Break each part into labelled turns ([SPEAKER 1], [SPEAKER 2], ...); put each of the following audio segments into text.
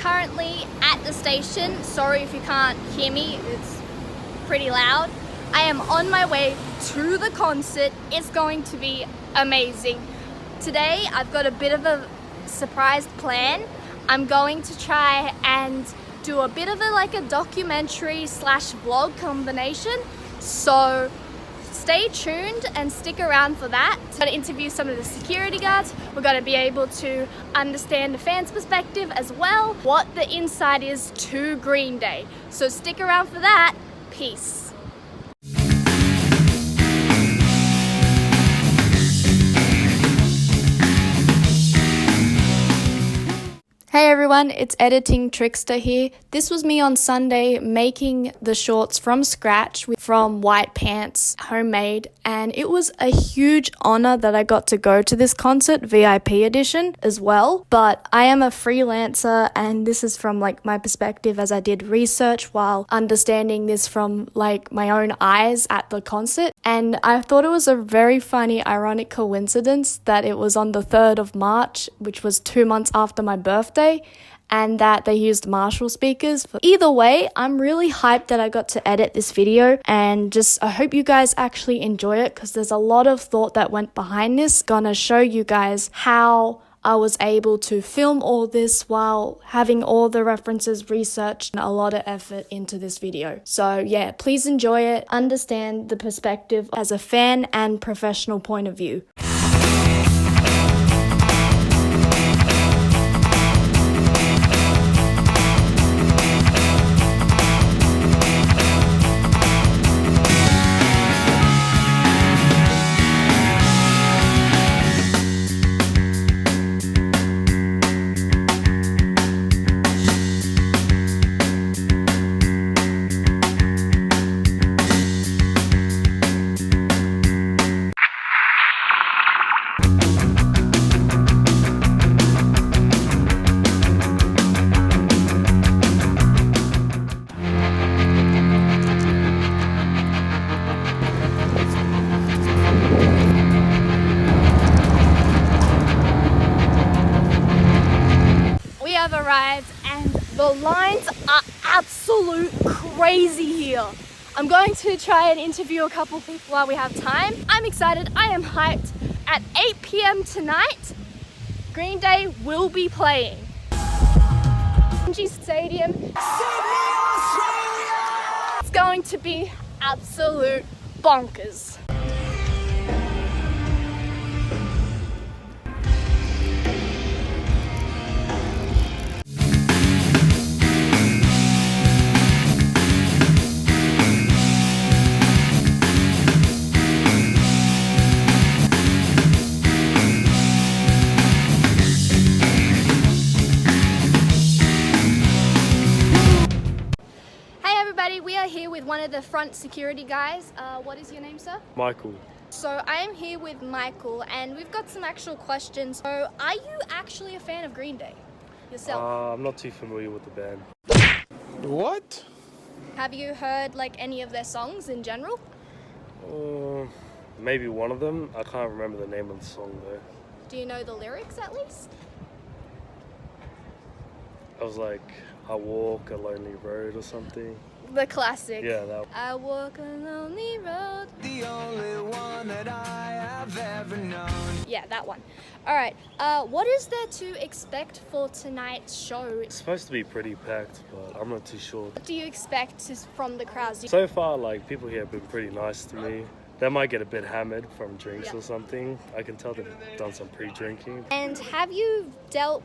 [SPEAKER 1] currently at the station. Sorry if you can't hear me, it's pretty loud. I am on my way to the concert. It's going to be amazing. Today I've got a bit of a surprise plan. I'm going to try and do a bit of a documentary slash vlog combination. So stay tuned and stick around for that. I'm going to interview some of the security guards. We're going to be able to understand the fans' perspective as well, what the inside is to Green Day. So stick around for that. Peace. Hey everyone, it's Editing Trickster here. This was me on Sunday making the shorts from scratch from white pants, homemade, and it was a huge honor that I got to go to this concert, VIP edition as well. But I am a freelancer and this is from my perspective as I did research while understanding this from my own eyes at the concert. And I thought it was a very funny, ironic coincidence that it was on the 3rd of March, which was 2 months after my birthday, and that they used Marshall speakers. Either way, I'm really hyped that I got to edit this video, and I hope you guys actually enjoy it because there's a lot of thought that went behind this. Gonna show you guys how I was able to film all this while having all the references researched and a lot of effort into this video. So yeah, please enjoy it. Understand the perspective as a fan and professional point of view. Have arrived and the lines are absolute crazy here. I'm going to try and interview a couple people while we have time. I'm excited, I am hyped. At 8 p.m. tonight, Green Day will be playing. Engie Stadium. It's going to be absolute bonkers. We are here with one of the front security guys. What is your name, sir?
[SPEAKER 2] Michael.
[SPEAKER 1] So I am here with Michael and we've got some actual questions. So are you actually a fan of Green Day yourself?
[SPEAKER 2] I'm not too familiar with the band.
[SPEAKER 3] What?
[SPEAKER 1] Have you heard any of their songs in general?
[SPEAKER 2] Maybe one of them. I can't remember the name of the song though.
[SPEAKER 1] Do you know the lyrics at least?
[SPEAKER 2] I was like, I walk a lonely road or something.
[SPEAKER 1] The classic.
[SPEAKER 2] Yeah, that one.
[SPEAKER 1] I walk a lonely road.
[SPEAKER 3] The only one that I have ever known.
[SPEAKER 1] Yeah, that one. Alright, what is there to expect for tonight's show?
[SPEAKER 2] It's supposed to be pretty packed, but I'm not too sure.
[SPEAKER 1] What do you expect from the crowds?
[SPEAKER 2] So far, people here have been pretty nice to me. They might get a bit hammered from drinks or something. I can tell they've done some pre-drinking.
[SPEAKER 1] And have you dealt,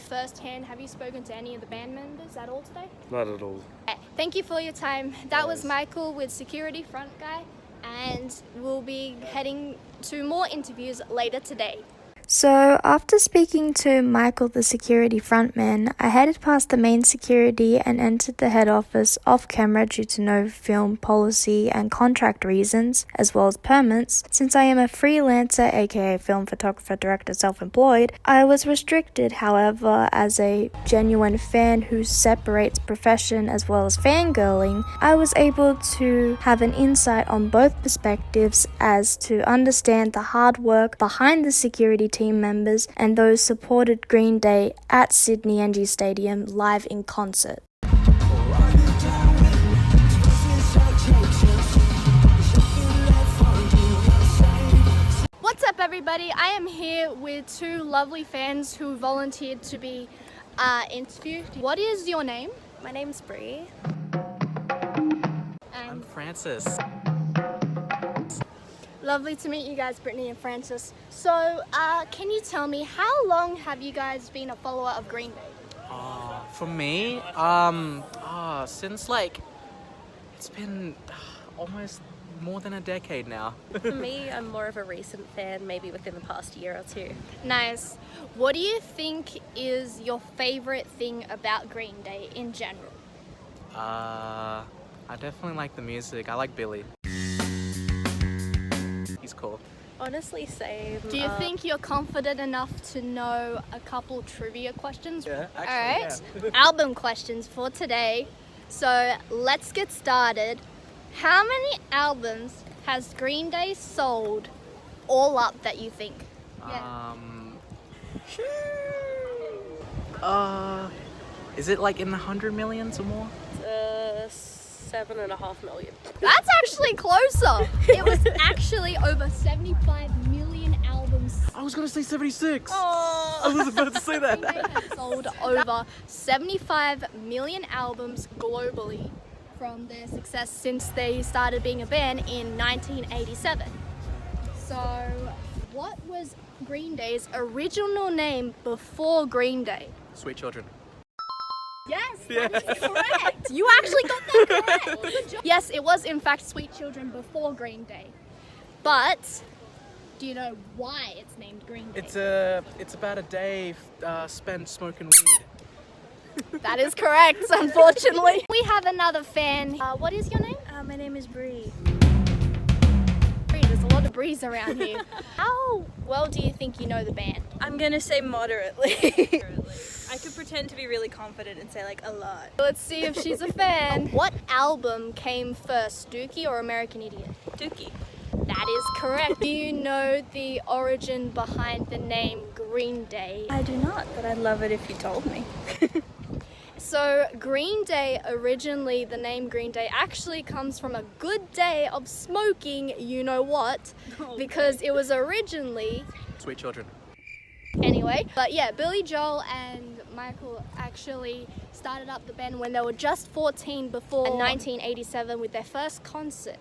[SPEAKER 1] firsthand, have you spoken to any of the band members at all today?
[SPEAKER 2] Not at all.
[SPEAKER 1] Thank you for your time. That was Michael with Security Front Guy, and we'll be heading to more interviews later today.
[SPEAKER 4] So after speaking to Michael, the security frontman, I headed past the main security and entered the head office off camera due to no film policy and contract reasons, as well as permits. Since I am a freelancer, aka film photographer, director, self-employed, I was restricted. However, as a genuine fan who separates profession as well as fangirling, I was able to have an insight on both perspectives as to understand the hard work behind the security team members and those supported Green Day at Sydney Engie Stadium live in concert.
[SPEAKER 1] What's up, everybody? I am here with two lovely fans who volunteered to be interviewed. What is your name?
[SPEAKER 5] My name's Bree.
[SPEAKER 6] I'm Francis.
[SPEAKER 1] Lovely to meet you guys, Brittany and Francis. So, can you tell me, how long have you guys been a follower of Green Day?
[SPEAKER 6] For me, since it's been almost more than a decade now.
[SPEAKER 5] For me, I'm more of a recent fan, maybe within the past year or two.
[SPEAKER 1] Nice. What do you think is your favorite thing about Green Day in general?
[SPEAKER 6] I definitely like the music. I like Billy. He's cool.
[SPEAKER 5] Honestly, same.
[SPEAKER 1] Do you think you're confident enough to know a couple trivia questions?
[SPEAKER 6] Yeah,
[SPEAKER 1] Alright, album questions for today. So let's get started. How many albums has Green Day sold all up that you think?
[SPEAKER 6] Is it like in the 100 millions or more?
[SPEAKER 5] 7.5 million.
[SPEAKER 1] That's actually closer. It was actually over 75 million albums.
[SPEAKER 6] I was gonna say 76.
[SPEAKER 5] Oh.
[SPEAKER 6] I was about to say
[SPEAKER 1] Green Day
[SPEAKER 6] that.
[SPEAKER 1] has sold over 75 million albums globally from their success since they started being a band in 1987. So, what was Green Day's original name before Green Day?
[SPEAKER 6] Sweet Children.
[SPEAKER 1] Yes, that's correct. You actually got that correct. Good job. Yes, it was in fact Sweet Children before Green Day. But do you know why it's named Green Day?
[SPEAKER 6] It's about a day spent smoking weed.
[SPEAKER 1] That is correct, unfortunately. We have another fan. What is your name?
[SPEAKER 5] My name is Bree.
[SPEAKER 1] Bree, there's a lot of Brees around here. How well do you think you know the band?
[SPEAKER 5] I'm gonna say moderately. I could pretend to be really confident and say like a lot.
[SPEAKER 1] Let's see if she's a fan. What album came first, Dookie or American Idiot?
[SPEAKER 5] Dookie.
[SPEAKER 1] That is correct. Do you know the origin behind the name Green Day?
[SPEAKER 5] I do not, but I'd love it if you told me.
[SPEAKER 1] So Green Day, originally the name Green Day actually comes from a good day of smoking you know what, because it was originally,
[SPEAKER 6] Sweet Children.
[SPEAKER 1] anyway, but yeah, Billy Joel and Michael actually started up the band when they were just 14 before 1987 with their first concert.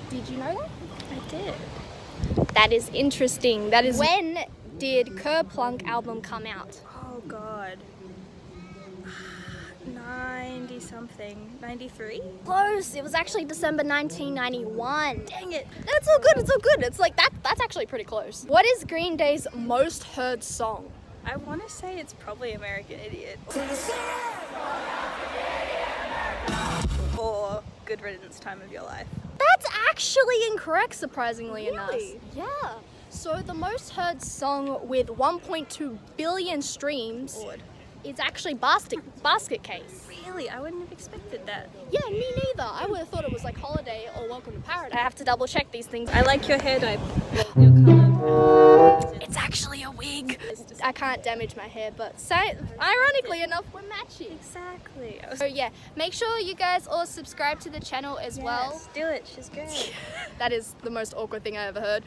[SPEAKER 1] Did you know that?
[SPEAKER 5] I did.
[SPEAKER 1] That is interesting. That is when did 𝐜𝐫𝐿unk album come out?
[SPEAKER 5] Oh god. 90 something. 93?
[SPEAKER 1] Close. It was actually December 1991.
[SPEAKER 5] Dang it.
[SPEAKER 1] That's all good. It's all good. It's like that's actually pretty close. What is Green Day's most heard song?
[SPEAKER 5] I want to say it's probably American Idiot. Or Good Riddance, Time of Your Life.
[SPEAKER 1] That's actually incorrect, surprisingly enough.
[SPEAKER 5] Really?
[SPEAKER 1] Yeah. So the most heard song with 1.2 billion streams
[SPEAKER 5] Lord.
[SPEAKER 1] is actually Basket Case.
[SPEAKER 5] Really? I wouldn't have expected that.
[SPEAKER 1] Yeah, me neither. I would have thought it was like Holiday or Welcome to Paradise. I have to double check these things.
[SPEAKER 5] I like your hair dye. Your color.
[SPEAKER 1] It's actually a wig. I can't damage my hair, but ironically enough, we're matching.
[SPEAKER 5] Exactly.
[SPEAKER 1] So yeah, make sure you guys all subscribe to the channel as well.
[SPEAKER 5] Yes, do it. She's great.
[SPEAKER 1] That is the most awkward thing I ever heard.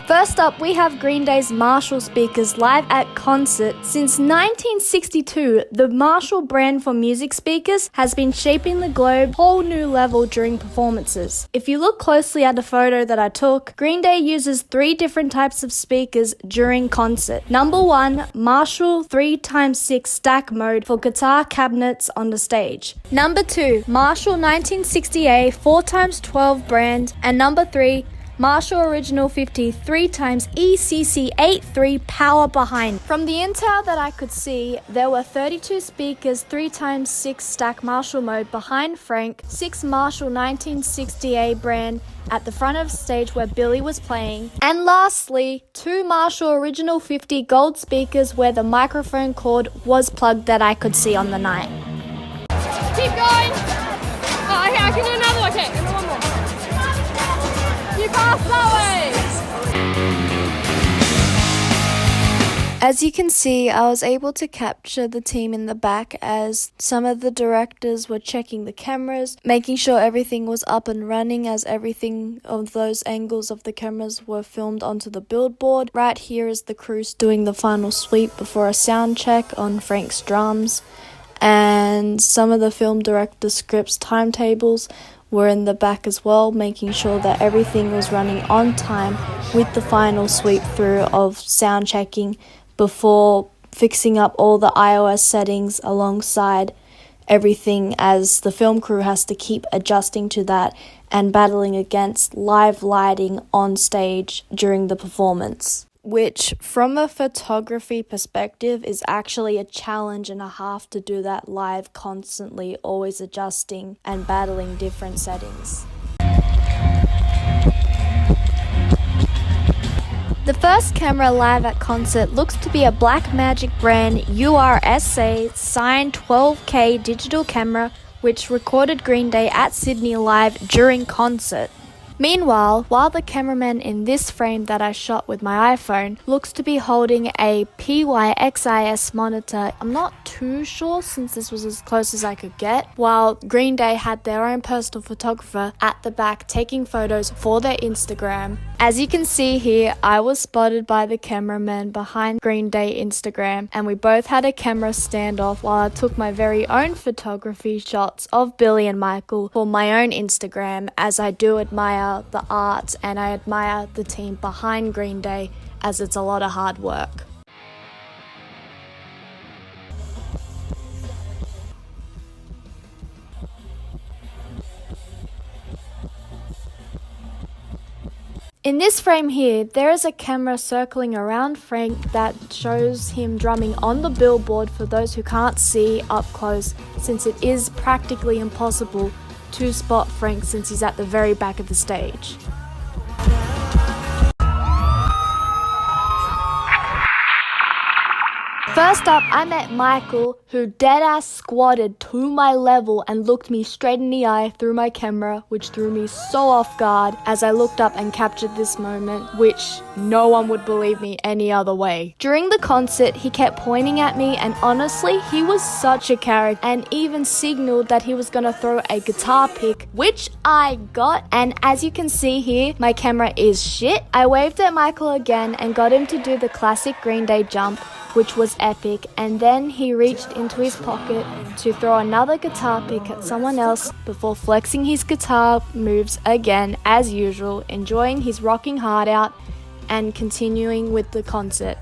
[SPEAKER 1] First up, we have Green Day's Marshall speakers live at concert. Since 1962, the Marshall brand for music speakers has been shaping the globe a whole new level during performances. If you look closely at the photo that I took, Green Day uses 3 different types of speakers during concert. Number 1, Marshall 3x6 stack mode for guitar cabinets on the stage. Number 2, Marshall 1960A 4x12 brand. And number 3, Marshall Original 50 3x ECC83 power behind. From the intel that I could see, there were 32 speakers 3x6 stack Marshall mode behind Frank, 6 Marshall 1960A brand at the front of stage where Billy was playing, and lastly, 2 Marshall Original 50 gold speakers where the microphone cord was plugged that I could see on the night.
[SPEAKER 7] Keep going. Oh, okay, I can do another one. Okay, and one more. You pass that way.
[SPEAKER 1] As you can see, I was able to capture the team in the back as some of the directors were checking the cameras, making sure everything was up and running as everything of those angles of the cameras were filmed onto the billboard. Right here is the crew doing the final sweep before a sound check on Frank's drums, and some of the film director scripts timetables were in the back as well, making sure that everything was running on time with the final sweep through of sound checking before fixing up all the iOS settings alongside everything, as the film crew has to keep adjusting to that and battling against live lighting on stage during the performance, which from a photography perspective is actually a challenge and a half to do that live, constantly always adjusting and battling different settings. The first camera live at concert looks to be a Blackmagic brand URSA signed 12K digital camera which recorded Green Day at Sydney live during concert. Meanwhile, while the cameraman in this frame that I shot with my iPhone looks to be holding a PYXIS monitor, I'm not too sure since this was as close as I could get, while Green Day had their own personal photographer at the back taking photos for their Instagram. As you can see here, I was spotted by the cameraman behind Green Day Instagram, and we both had a camera standoff while I took my very own photography shots of Billy and Michael for my own Instagram, as I do admire the art and I admire the team behind Green Day, as it's a lot of hard work. In this frame here, there is a camera circling around Frank that shows him drumming on the billboard for those who can't see up close, since it is practically impossible to spot Frank since he's at the very back of the stage. First up, I met Michael, who deadass squatted to my level and looked me straight in the eye through my camera, which threw me so off guard as I looked up and captured this moment, which no one would believe me any other way. During the concert, he kept pointing at me, and honestly, he was such a character, and even signaled that he was gonna throw a guitar pick, which I got, and as you can see here, my camera is shit. I waved at Michael again and got him to do the classic Green Day jump, which was epic, and then he reached into his pocket to throw another guitar pick at someone else before flexing his guitar moves again as usual, enjoying his rocking heart out and continuing with the concert.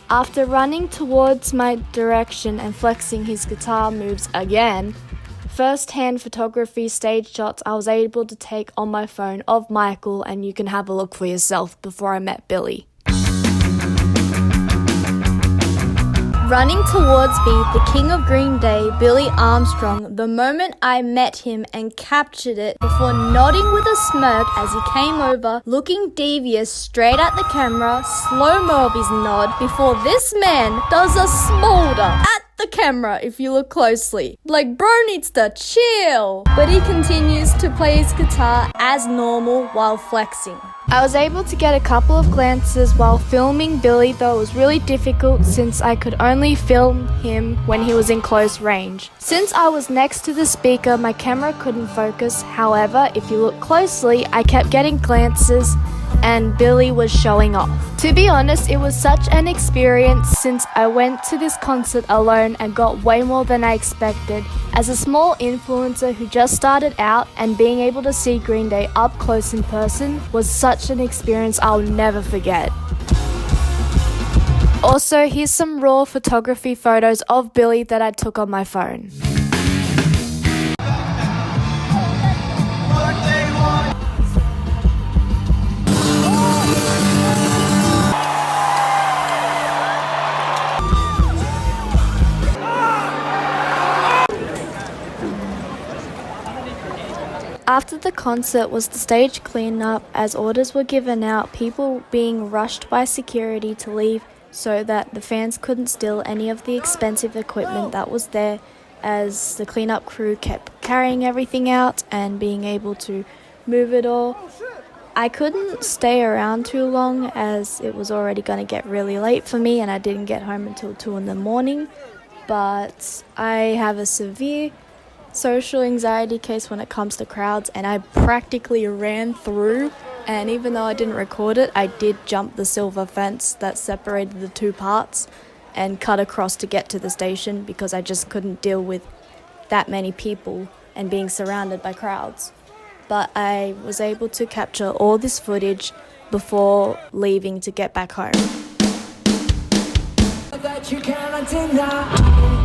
[SPEAKER 1] After running towards my direction and flexing his guitar moves again, first-hand photography stage shots I was able to take on my phone of Michael, and you can have a look for yourself before I met Billy. Running towards me, the king of Green Day, Billy Armstrong, the moment I met him and captured it before nodding with a smirk as he came over, looking devious straight at the camera, slow-mo of his nod, before this man does a smolder at the camera if you look closely. Like, bro needs to chill. But he continues to play his guitar as normal while flexing. I was able to get a couple of glances while filming Billy, though it was really difficult since I could only film him when he was in close range. Since I was next to the speaker, my camera couldn't focus. However, if you look closely, I kept getting glances and Billy was showing off. To be honest, it was such an experience since I went to this concert alone and got way more than I expected. As a small influencer who just started out, and being able to see Green Day up close in person was such an experience I'll never forget. Also, here's some raw photography photos of Billy that I took on my phone.
[SPEAKER 3] What they want
[SPEAKER 4] After the concert was the stage cleanup. As orders were given out, people being rushed by security to leave so that the fans couldn't steal any of the expensive equipment that was there, as the cleanup crew kept carrying everything out and being able to move it all. I couldn't stay around too long as it was already going to get really late for me and I didn't get home until 2 in the morning. But I have a severe social anxiety case when it comes to crowds, and I practically ran through, and even though I didn't record it, I did jump the silver fence that separated the two parts and cut across to get to the station because I just couldn't deal with that many people and being surrounded by crowds. But I was able to capture all this footage before leaving to get back home.
[SPEAKER 3] That you cannot deny.